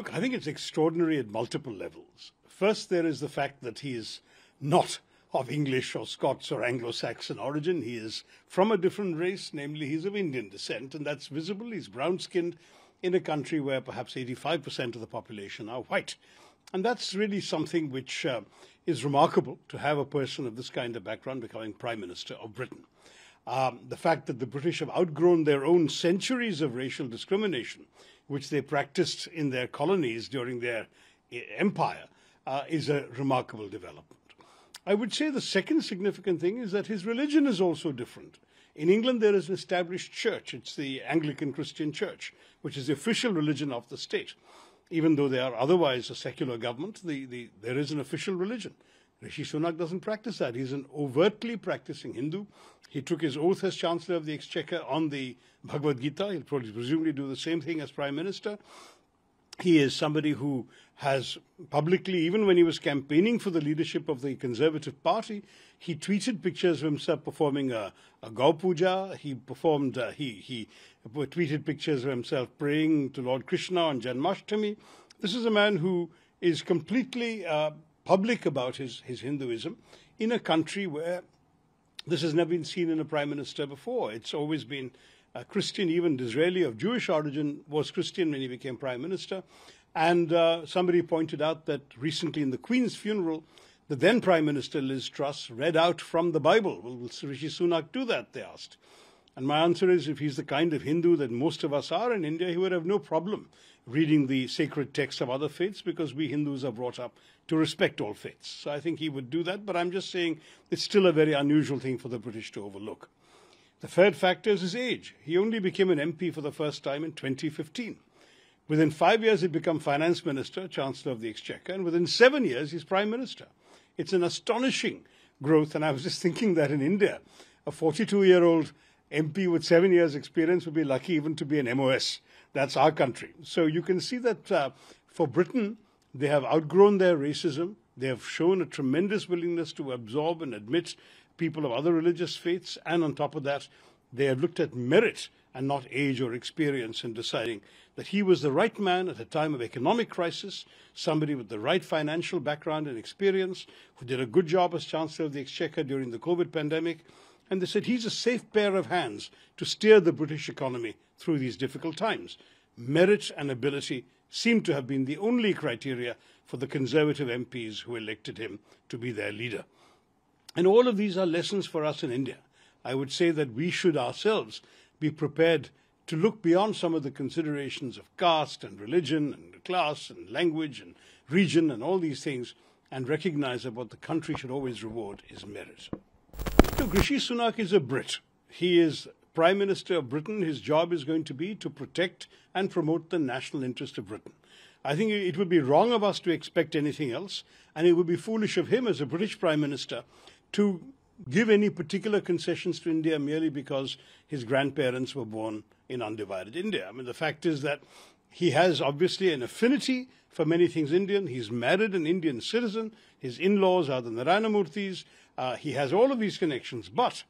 Look, I think it's extraordinary at multiple levels. First, there is the fact that he is not of English or Scots or Anglo-Saxon origin. He is from a different race, namely he's of Indian descent, and that's visible. He's brown-skinned in a country where perhaps 85% of the population are white. And that's really something which is remarkable, to have a person of this kind of background becoming Prime Minister of Britain. The fact that the British have outgrown their own centuries of racial discrimination, which they practiced in their colonies during their empire, is a remarkable development. I would say the second significant thing is that his religion is also different. In England, there is an established church. It's the Anglican Christian Church, which is the official religion of the state. Even though they are otherwise a secular government, there is an official religion. Rishi Sunak doesn't practice that. He's an overtly practicing Hindu. He took his oath as Chancellor of the Exchequer on the Bhagavad Gita. He'll probably presumably do the same thing as Prime Minister. He is somebody who has publicly, even when he was campaigning for the leadership of the Conservative Party, he tweeted pictures of himself performing a Gau Puja. He tweeted pictures of himself praying to Lord Krishna on Janmashtami. This is a man who is completely public about his Hinduism in a country where this has never been seen in a prime minister before. It's always been Christian. Even Disraeli, of Jewish origin, was Christian when he became prime minister. And somebody pointed out that recently in the Queen's funeral, the then Prime Minister Liz Truss read out from the Bible. Will Rishi Sunak do that, they asked. And my answer is, if he's the kind of Hindu that most of us are in India, he would have no problem reading the sacred texts of other faiths, because we Hindus are brought up to respect all faiths. So I think he would do that, but I'm just saying it's still a very unusual thing for the British to overlook. The third factor is his age. He only became an MP for the first time in 2015. Within 5 years, he'd become Finance Minister, Chancellor of the Exchequer, and within 7 years, he's Prime Minister. It's an astonishing growth, and I was just thinking that in India, a 42-year-old MP with 7 years' experience would be lucky even to be an MOS. That's our country. So you can see that for Britain, they have outgrown their racism. They have shown a tremendous willingness to absorb and admit people of other religious faiths, and on top of that, they have looked at merit and not age or experience in deciding that he was the right man at a time of economic crisis, somebody with the right financial background and experience, who did a good job as Chancellor of the Exchequer during the COVID pandemic. And they said he's a safe pair of hands to steer the British economy through these difficult times. Merit and ability seem to have been the only criteria for the Conservative MPs who elected him to be their leader. And all of these are lessons for us in India. I would say that we should ourselves be prepared to look beyond some of the considerations of caste and religion and class and language and region and all these things, and recognize that what the country should always reward is merit. Look, Rishi Sunak is a Brit. He is Prime Minister of Britain. His job is going to be to protect and promote the national interest of Britain. I think it would be wrong of us to expect anything else, and it would be foolish of him as a British Prime Minister to give any particular concessions to India merely because his grandparents were born in undivided India. I mean, the fact is that he has obviously an affinity for many things Indian. He's married an Indian citizen. His in-laws are the Narayanamurthis. He has all of these connections, but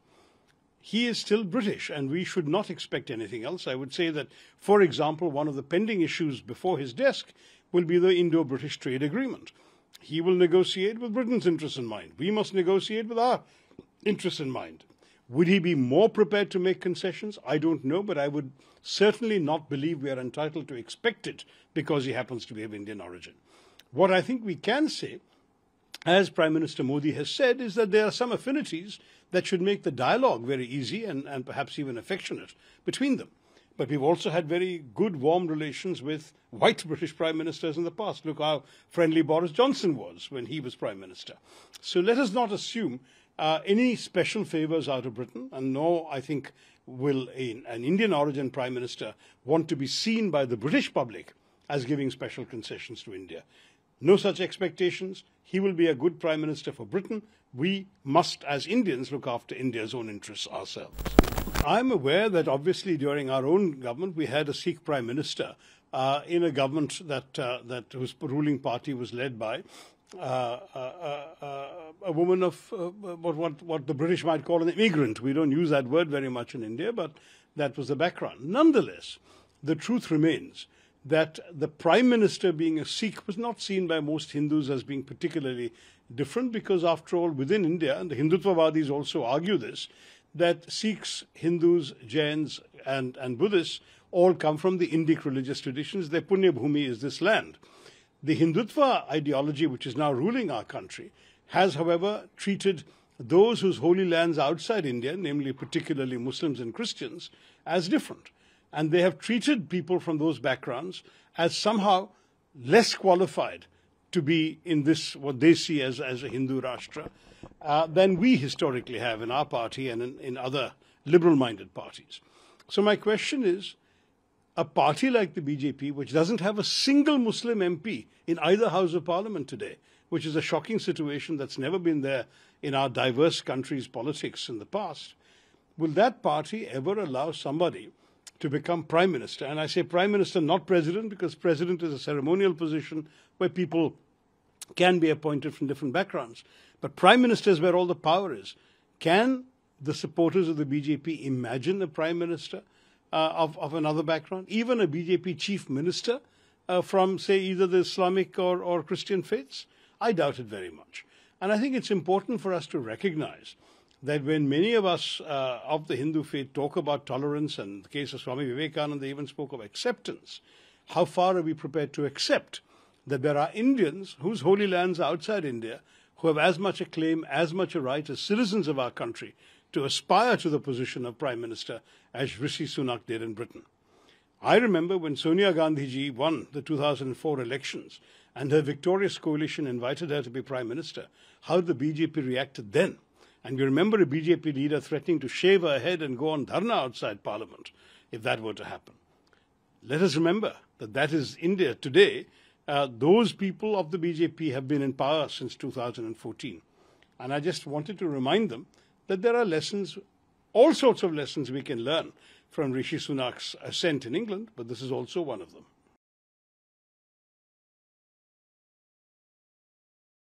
he is still British, and we should not expect anything else. I would say that, for example, one of the pending issues before his desk will be the Indo-British trade agreement. He will negotiate with Britain's interests in mind. We must negotiate with our interests in mind. Would he be more prepared to make concessions? I don't know, but I would certainly not believe we are entitled to expect it because he happens to be of Indian origin. What I think we can say, as Prime Minister Modi has said, is that there are some affinities that should make the dialogue very easy and perhaps even affectionate between them. But we've also had very good, warm relations with white British Prime Ministers in the past. Look how friendly Boris Johnson was when he was Prime Minister. So let us not assume any special favours out of Britain, and nor, I think, will an Indian origin Prime Minister want to be seen by the British public as giving special concessions to India. No such expectations. He will be a good Prime Minister for Britain. We must, as Indians, look after India's own interests ourselves. I'm aware that obviously during our own government we had a Sikh Prime Minister in a government that whose ruling party was led by a woman of what the British might call an immigrant. We don't use that word very much in India, but that was the background. Nonetheless, the truth remains that the Prime Minister being a Sikh was not seen by most Hindus as being particularly different, because after all, within India, and the Hindutvavadis also argue this, that Sikhs, Hindus, Jains and Buddhists all come from the Indic religious traditions. Their Punya Bhumi is this land. The Hindutva ideology, which is now ruling our country, has, however, treated those whose holy lands outside India, namely particularly Muslims and Christians, as different. And they have treated people from those backgrounds as somehow less qualified to be in this, what they see as a Hindu Rashtra, than we historically have in our party and in other liberal-minded parties. So my question is, a party like the BJP, which doesn't have a single Muslim MP in either House of Parliament today, which is a shocking situation that's never been there in our diverse country's politics in the past, will that party ever allow somebody to become Prime Minister? And I say Prime Minister, not President, because President is a ceremonial position where people can be appointed from different backgrounds. But Prime Minister is where all the power is. Can the supporters of the BJP imagine a Prime Minister of another background, even a BJP Chief Minister from, say, either the Islamic or Christian faiths? I doubt it very much. And I think it's important for us to recognize that when many of us of the Hindu faith talk about tolerance, and in the case of Swami Vivekananda, they even spoke of acceptance, how far are we prepared to accept that there are Indians whose holy lands are outside India who have as much a claim, as much a right as citizens of our country to aspire to the position of Prime Minister as Rishi Sunak did in Britain? I remember when Sonia Gandhi ji won the 2004 elections and her victorious coalition invited her to be Prime Minister, how the BJP reacted then. And we remember a BJP leader threatening to shave her head and go on dharna outside Parliament if that were to happen. Let us remember that that is India today. Those people of the BJP have been in power since 2014. And I just wanted to remind them that there are lessons, all sorts of lessons we can learn from Rishi Sunak's ascent in England, but this is also one of them.